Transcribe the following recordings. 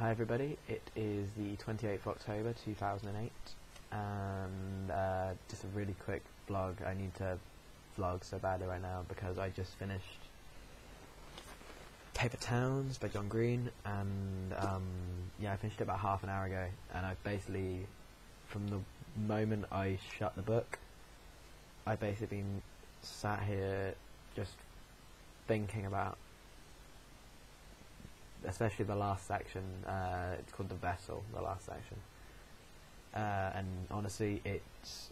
Hi everybody, it is the 28th of October 2008 and just a really quick vlog. I need to vlog so badly right now because I just finished Paper Towns by John Green, and yeah, I finished it about half an hour ago, and I basically, from the moment I shut the book, I've basically been sat here just thinking about especially the last section. It's called The Vessel, the last section, and honestly it's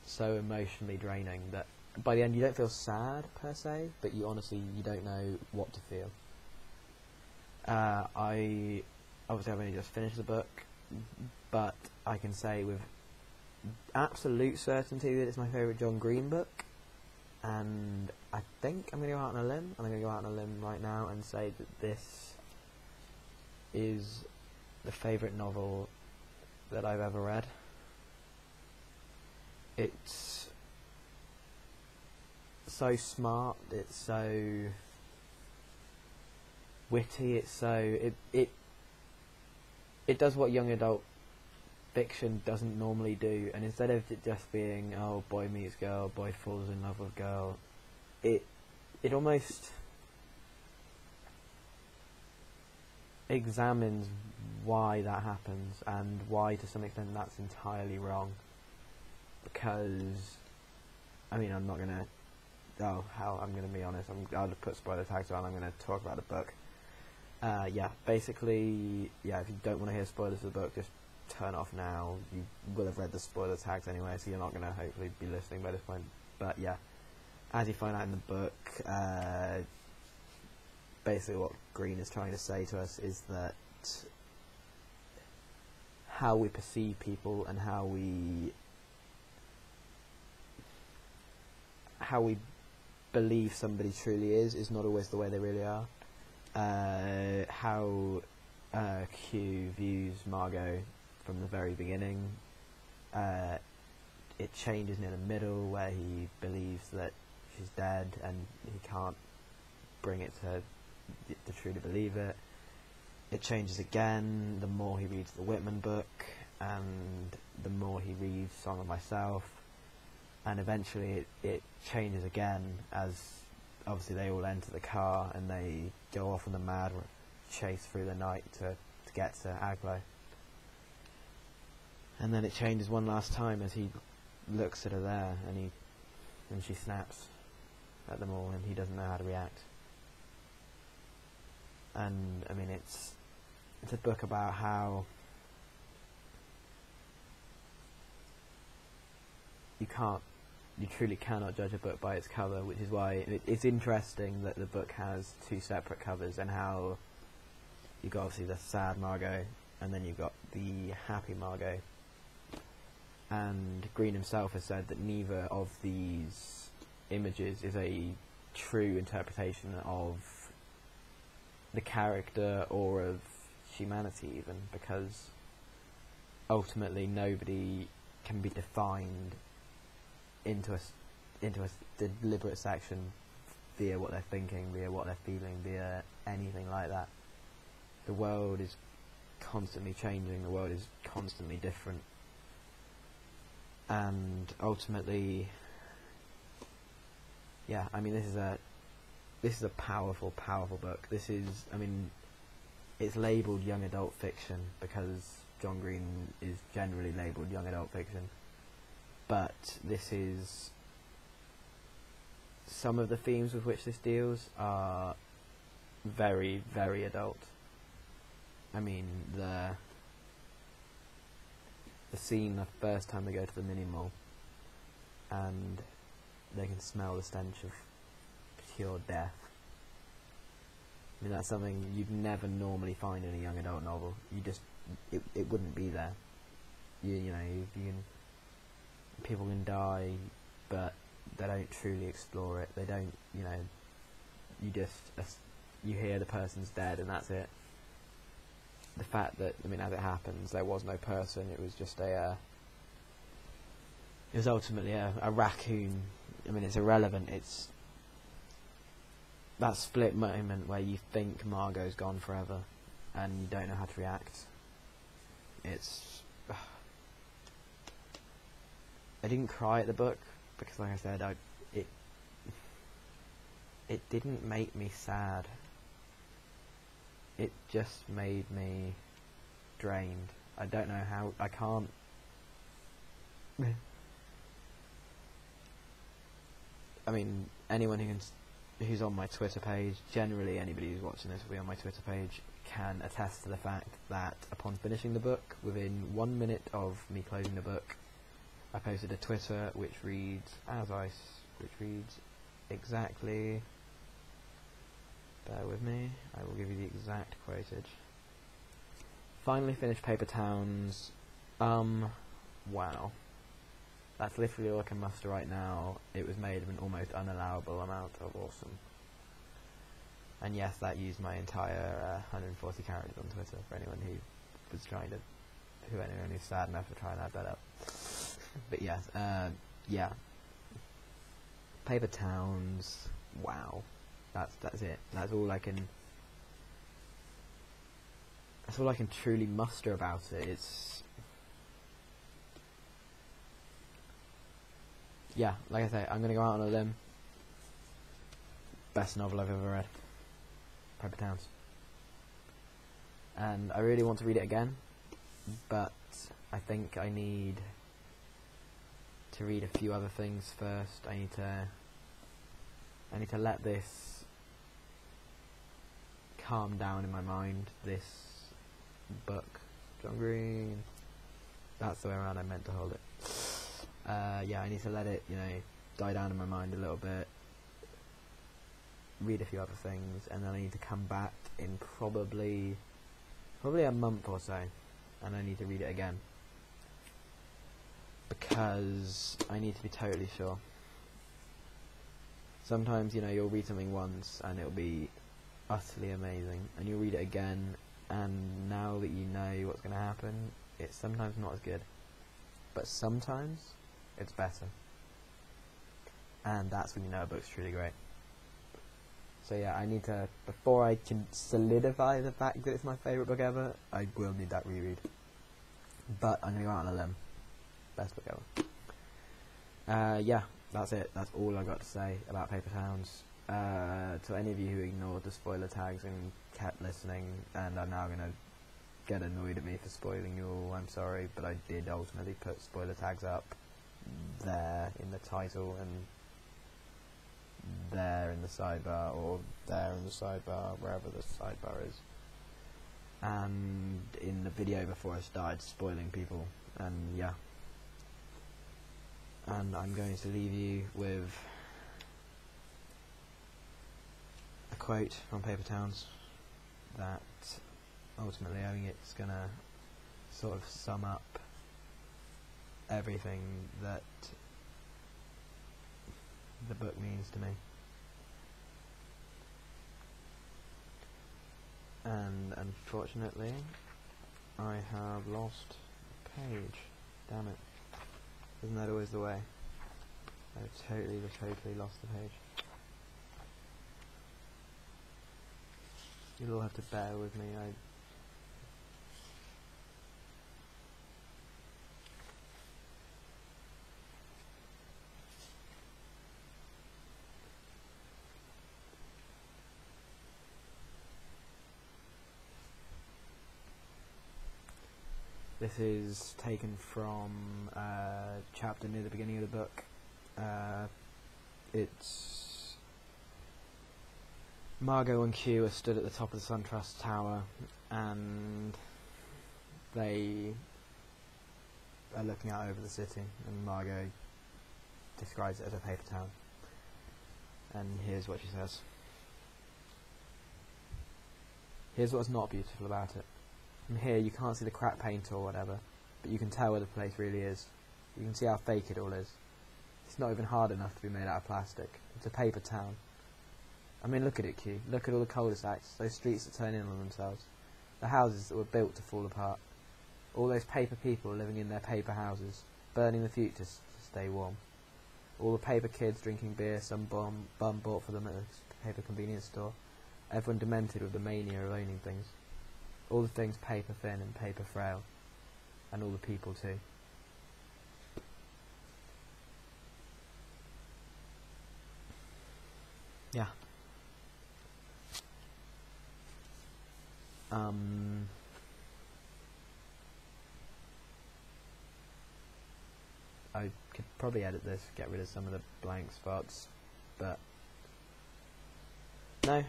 so emotionally draining that by the end you don't feel sad per se, but you don't know what to feel. I've only just finished the book, but I can say with absolute certainty that it's my favourite John Green book, and I think I'm going to go out on a limb. I'm going to go out on a limb right now and say that this is the favourite novel that I've ever read. It's so smart, it's so witty, it's so it does what young adult fiction doesn't normally do, and instead of it just being, oh, boy meets girl, boy falls in love with girl, it almost examines why that happens and why to some extent that's entirely wrong. Because I'm not gonna I'm gonna be honest, I'll put spoiler tags on. I'm gonna talk about the book. Basically, if you don't want to hear spoilers of the book, just turn off now. You will have read the spoiler tags anyway, so you're not gonna hopefully be listening by this point. But yeah, as you find out in the book, basically what Green is trying to say to us is that how we perceive people and how we believe somebody truly is not always the way they really are. How Q views Margot from the very beginning, it changes near the middle where he believes that she's dead and he can't bring it to truly believe it. It changes again the more he reads the Whitman book, and the more he reads Song of Myself, and eventually it changes again as obviously they all enter the car and they go off on the mad chase through the night to get to Agloe. And then it changes one last time as he looks at her there and she snaps at them all and he doesn't know how to react. And it's a book about how you truly cannot judge a book by its cover, which is why it's interesting that the book has two separate covers, and how you've got obviously the sad Margot and then you've got the happy Margot. And Green himself has said that neither of these images is a true interpretation of the character or of humanity even, because ultimately nobody can be defined into a deliberate section via what they're thinking, via what they're feeling, via anything like that. The world is constantly changing, the world is constantly different, and ultimately, this is a powerful book. It's labelled young adult fiction because John Green is generally labelled young adult fiction, but this is, some of the themes with which this deals are very, very adult. The scene the first time they go to the mini mall and they can smell the stench of pure death. That's something you'd never normally find in a young adult novel. It wouldn't be there. People can die, but they don't truly explore it. They don't, you hear the person's dead and that's it. The fact that, as it happens, there was no person, it was just it was ultimately a raccoon. It's irrelevant. It's that split moment where you think Margot's gone forever, and you don't know how to react. It's... I didn't cry at the book, because like I said, it didn't make me sad. It just made me drained. I don't know how, I can't... I mean, anyone who's on my Twitter page, generally anybody who's watching this will be on my Twitter page, can attest to the fact that upon finishing the book, within 1 minute of me closing the book, I posted a Twitter which reads exactly, bear with me, I will give you the exact quotage. Finally finished Paper Towns, wow. That's literally all I can muster right now. It was made of an almost unallowable amount of awesome. And yes, that used my entire 140 characters on Twitter for anyone who was anyone who's sad enough to try and add that up. But yes, yeah. Paper Towns, wow. That's it. That's all I can truly muster about it. It's... yeah, like I say, I'm going to go out on a limb. Best novel I've ever read. Paper Towns. And I really want to read it again, but I think I need to read a few other things first. I need to let this calm down in my mind, this book. John Green. That's the way around I meant to hold it. Yeah, I need to let it, die down in my mind a little bit, read a few other things, and then I need to come back in probably a month or so, and I need to read it again, because I need to be totally sure. Sometimes, you'll read something once, and it'll be utterly amazing, and you'll read it again, and now that you know what's going to happen, it's sometimes not as good, but sometimes it's better. And that's when you know a book's truly great. So yeah, I need to, before I can solidify the fact that it's my favourite book ever, I will need that reread. But I'm going to go out on a limb. Best book ever. Yeah, that's it. That's all I got to say about Paper Towns. To any of you who ignored the spoiler tags and kept listening, and are now going to get annoyed at me for spoiling you all, I'm sorry, but I did ultimately put spoiler tags up there in the title and there in the sidebar, or there in the sidebar, wherever the sidebar is, and in the video before I started spoiling people. And yeah, and I'm going to leave you with a quote from Paper Towns that ultimately, I think it's gonna sort of sum up everything that the book means to me. And unfortunately, I have lost a page. Damn it. Isn't that always the way? I've totally lost the page. You'll all have to bear with me. This is taken from a chapter near the beginning of the book. It's Margot and Q are stood at the top of the SunTrust Tower, and they are looking out over the city, and Margot describes it as a paper town. And here's what she says. Here's what's not beautiful about it. From here you can't see the cracked paint or whatever, but you can tell where the place really is. You can see how fake it all is. It's not even hard enough to be made out of plastic. It's a paper town. I mean, look at it, Q. Look at all the cul-de-sacs, those streets that turn in on themselves, the houses that were built to fall apart, all those paper people living in their paper houses, burning the future to stay warm, all the paper kids drinking beer some bum bought for them at a paper convenience store, everyone demented with the mania of owning things. all the things paper thin and paper frail, and all the people too. Yeah. I could probably edit this, get rid of some of the blank spots, but no,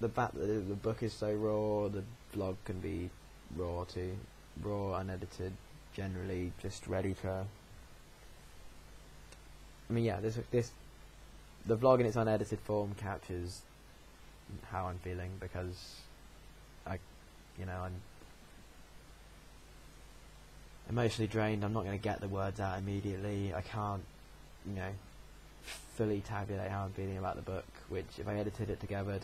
the fact that the book is so raw, the vlog can be raw too, raw, unedited, generally just ready to. I mean, yeah, the vlog in its unedited form captures how I'm feeling, because I'm emotionally drained. I'm not going to get the words out immediately. I can't, fully tabulate how I'm feeling about the book, which if I edited it together